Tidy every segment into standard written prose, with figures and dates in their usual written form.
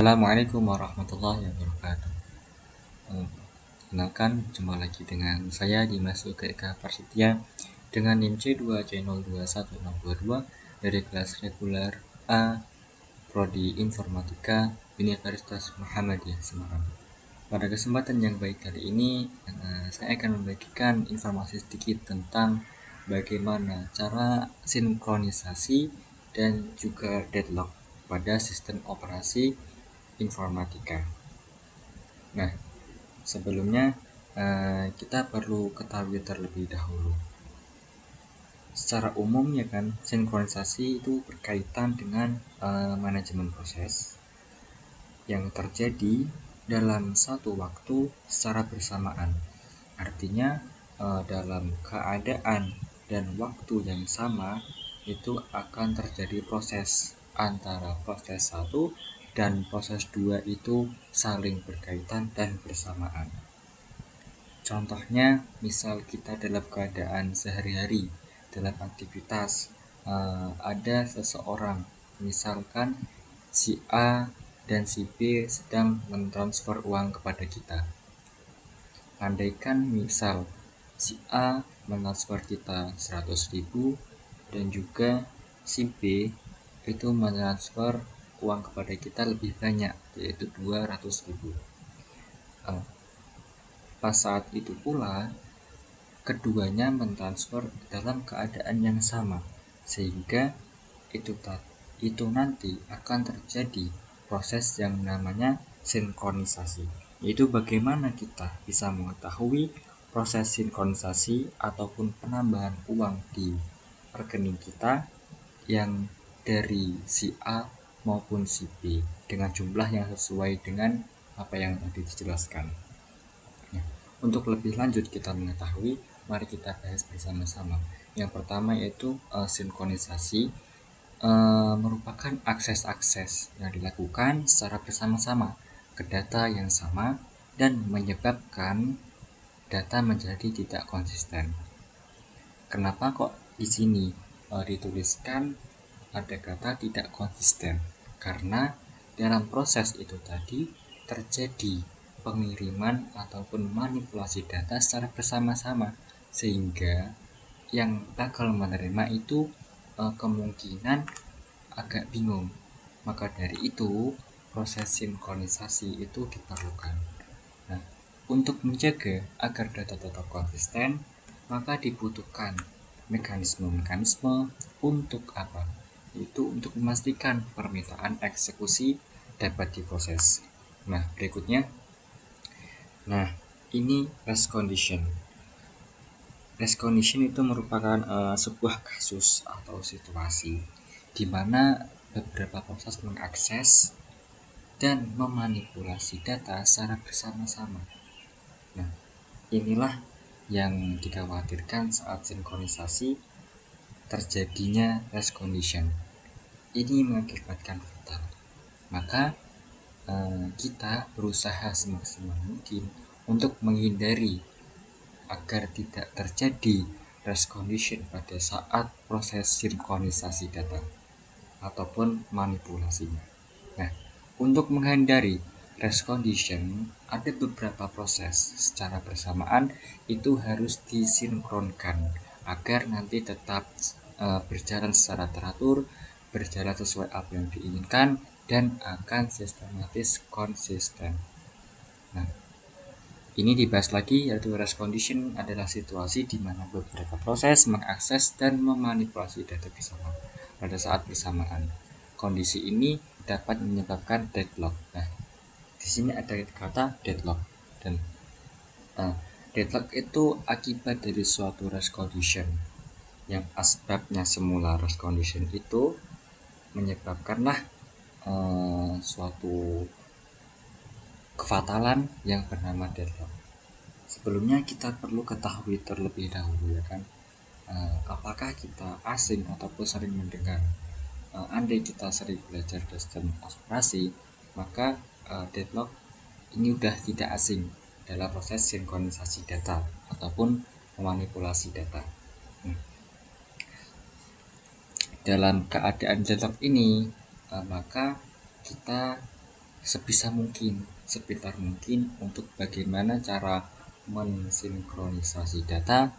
Assalamualaikum warahmatullahi wabarakatuh. Eh, Kenalkan, jumpa lagi dengan saya Dimas Eka Prasetya dengan NIM C2C021622 dari kelas reguler A Prodi Informatika Universitas Muhammadiyah Semarang. Pada kesempatan yang baik kali ini, saya akan membagikan informasi sedikit tentang bagaimana cara sinkronisasi dan juga deadlock pada sistem operasi informatika. Nah, sebelumnya kita perlu ketahui terlebih dahulu. Secara umum ya kan, sinkronisasi itu berkaitan dengan manajemen proses yang terjadi dalam satu waktu secara bersamaan. Artinya dalam keadaan dan waktu yang sama itu akan terjadi proses antara proses 1 dan proses 2 itu saling berkaitan dan bersamaan. Contohnya, misal kita dalam keadaan sehari-hari, dalam aktivitas, ada seseorang, misalkan si A dan si B sedang mentransfer uang kepada kita. Andaikan misal si A mentransfer kita 100.000 dan juga si B itu mentransfer uang kepada kita lebih banyak, yaitu 200.000. Pas saat itu pula keduanya mentransfer dalam keadaan yang sama, sehingga itu nanti akan terjadi proses yang namanya sinkronisasi, yaitu bagaimana kita bisa mengetahui proses sinkronisasi ataupun penambahan uang di rekening kita yang dari si A maupun si B dengan jumlah yang sesuai dengan apa yang tadi dijelaskan. Untuk lebih lanjut kita mengetahui, mari kita bahas bersama-sama. Yang pertama yaitu sinkronisasi merupakan akses-akses yang dilakukan secara bersama-sama ke data yang sama dan menyebabkan data menjadi tidak konsisten. Kenapa kok di sini dituliskan ada kata tidak konsisten? Karena dalam proses itu tadi terjadi pengiriman ataupun manipulasi data secara bersama-sama, sehingga yang bakal menerima itu kemungkinan agak bingung. Maka dari itu proses sinkronisasi itu diperlukan. Nah, untuk menjaga agar data tetap konsisten, maka dibutuhkan mekanisme-mekanisme untuk apa? Itu untuk memastikan permintaan eksekusi dapat diproses. Nah, berikutnya. Ini rest condition. Rest condition itu merupakan sebuah kasus atau situasi di mana beberapa proses mengakses dan memanipulasi data secara bersama-sama. Nah, inilah yang dikhawatirkan saat sinkronisasi terjadinya rest condition. Ini mengakibatkan fatal. Maka kita berusaha semaksimal mungkin untuk menghindari agar tidak terjadi rest condition pada saat proses sinkronisasi data ataupun manipulasinya. Nah, untuk menghindari rest condition, ada beberapa proses secara bersamaan itu harus disinkronkan agar nanti tetap berjalan secara teratur, berjalan sesuai apa yang diinginkan, dan akan sistematis konsisten. Nah, ini dibahas lagi, yaitu rest condition adalah situasi di mana beberapa proses mengakses dan memanipulasi data bersama pada saat bersamaan. Kondisi ini dapat menyebabkan deadlock. Nah, di sini ada kata deadlock, dan deadlock itu akibat dari suatu rest condition yang asbabnya semula rest condition itu menyebabkanlah suatu kefatalan yang bernama deadlock. Sebelumnya kita perlu ketahui terlebih dahulu ya kan, apakah kita asing ataupun sering mendengar. Andai kita sering belajar sistem operasi, maka deadlock ini udah tidak asing dalam proses sinkronisasi data ataupun memanipulasi data. Dalam keadaan deadlock ini, maka kita sebisa mungkin, sepintar mungkin untuk bagaimana cara mensinkronisasi data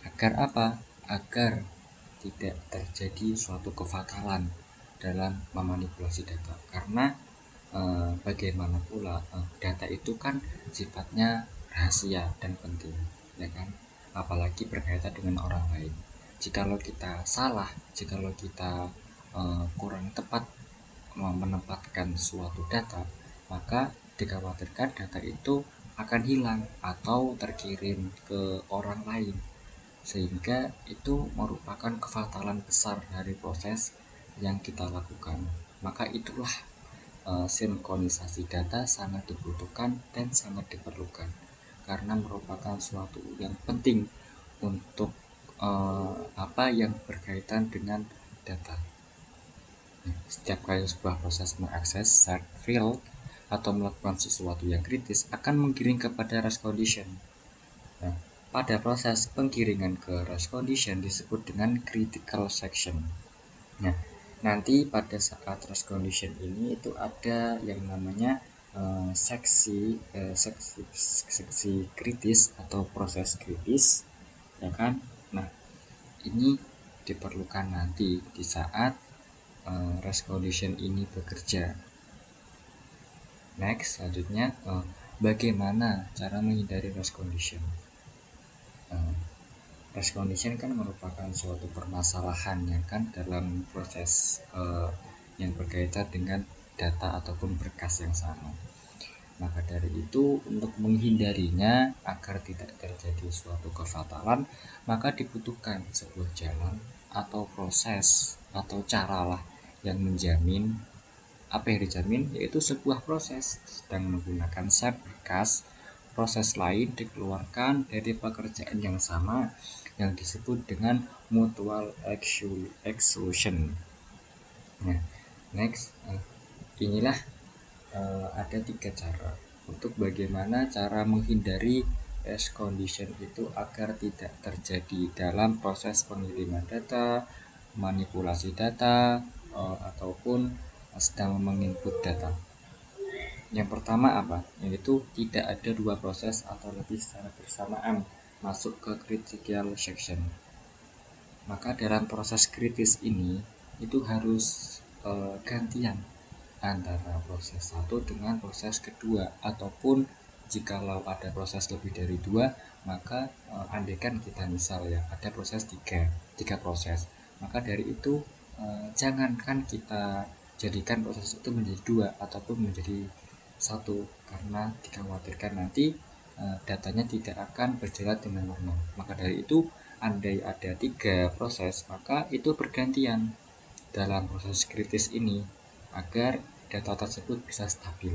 agar apa? Agar tidak terjadi suatu kefatalan dalam memanipulasi data. Karena bagaimana pula data itu kan sifatnya rahasia dan penting, ya kan? Apalagi berkaitan dengan orang lain. Jikalau kita salah, jikalau kita kurang tepat menempatkan suatu data, maka dikhawatirkan data itu akan hilang atau terkirim ke orang lain, sehingga itu merupakan kefatalan besar dari proses yang kita lakukan. Maka itulah sinkronisasi data sangat dibutuhkan dan sangat diperlukan karena merupakan suatu yang penting untuk apa yang berkaitan dengan data. Setiap kali sebuah proses mengakses set field atau melakukan sesuatu yang kritis akan menggiring kepada rest condition. Nah, pada proses penggiringan ke rest condition disebut dengan critical section. Nah, nanti pada saat rest condition ini itu ada yang namanya seksi kritis atau proses kritis, ya kan? Nah, ini diperlukan nanti di saat rest condition ini bekerja. Next, selanjutnya bagaimana cara menghindari rest condition? Rest condition kan merupakan suatu permasalahan ya kan dalam proses yang berkaitan dengan data ataupun berkas yang sama. Maka dari itu, untuk menghindarinya agar tidak terjadi suatu kefatalan, maka dibutuhkan sebuah jalan atau proses atau caralah yang menjamin. Apa yang dijamin? Yaitu sebuah proses sedang menggunakan set berkas, proses lain dikeluarkan dari pekerjaan yang sama yang disebut dengan mutual exclusion. Nah, next, inilah ada 3 cara untuk bagaimana cara menghindari rest condition itu agar tidak terjadi dalam proses pengiriman data, manipulasi data, ataupun sedang menginput data. Yang pertama apa? Yaitu tidak ada 2 proses atau lebih secara bersamaan masuk ke critical section. Maka dalam proses kritis ini itu harus gantian antara proses 1 dengan proses kedua, ataupun jikalau ada proses lebih dari 2, maka andaikan kita misal ya ada proses 3 proses, maka dari itu jangankan kita jadikan proses itu menjadi 2 ataupun menjadi 1, karena dikhawatirkan nanti datanya tidak akan berjalan dengan normal. Maka dari itu andai ada 3 proses, maka itu bergantian dalam proses kritis ini agar data tersebut bisa stabil.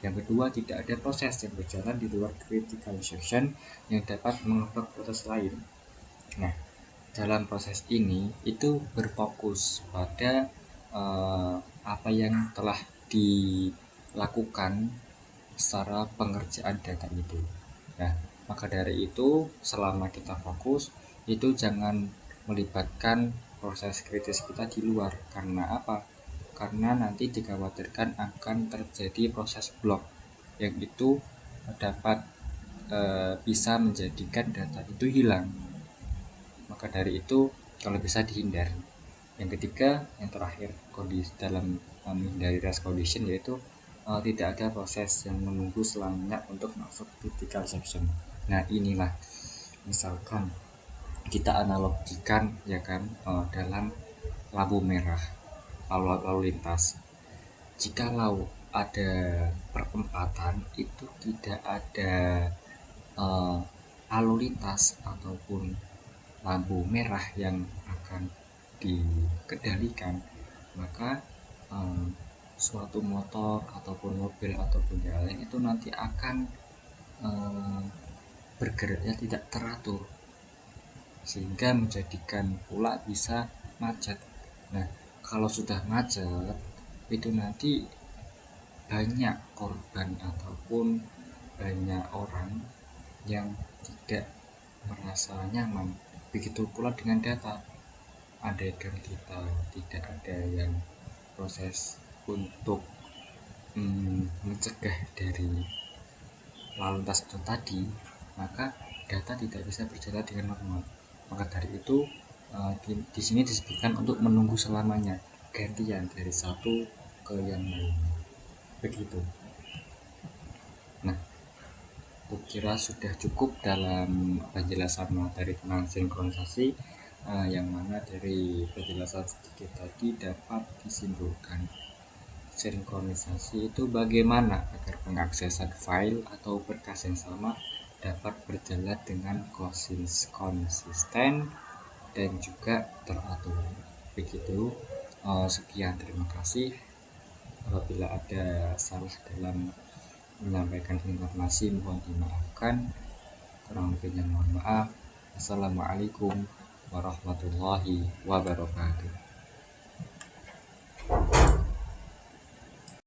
Yang kedua, tidak ada proses yang berjalan di luar critical section yang dapat mengebak proses lain. Nah, dalam proses ini itu berfokus pada apa yang telah dilakukan secara pengerjaan data itu. Nah, maka dari itu selama kita fokus itu jangan melibatkan proses kritis kita di luar. Karena apa? Karena nanti dikhawatirkan akan terjadi proses blok yang itu dapat bisa menjadikan data itu hilang. Maka dari itu kalau bisa dihindari. Yang ketiga, yang terakhir, kondisi dalam menghindari rest condition yaitu tidak ada proses yang menunggu selamanya untuk masuk critical section. Nah, inilah misalkan kita analogikan ya kan dalam lampu merah lalu lintas. Jikalau ada perempatan itu tidak ada lalu lintas ataupun lampu merah yang akan dikendalikan, maka suatu motor ataupun mobil ataupun yang lain itu nanti akan bergeraknya tidak teratur sehingga menjadikan pula bisa macet. Nah, kalau sudah macet itu nanti banyak korban ataupun banyak orang yang tidak merasa nyaman. Begitu pula dengan data. Andaikan kita tidak ada yang proses untuk mencegah dari lalu lintas itu tadi, maka data tidak bisa berjalan dengan normal. Maka dari itu di sini disebutkan untuk menunggu selamanya, gantian dari satu ke yang lain, begitu. Nah, kukira sudah cukup dalam penjelasan materi tentang sinkronisasi, yang mana dari penjelasan sedikit tadi dapat disimpulkan sinkronisasi itu bagaimana agar pengaksesan file atau berkas yang sama dapat berjalan dengan konsisten dan juga teratur. Begitu. Sekian, terima kasih. Apabila ada salah dalam menyampaikan informasi mohon dimaafkan. Kurang lebihnya mohon maaf. Assalamualaikum warahmatullahi wabarakatuh.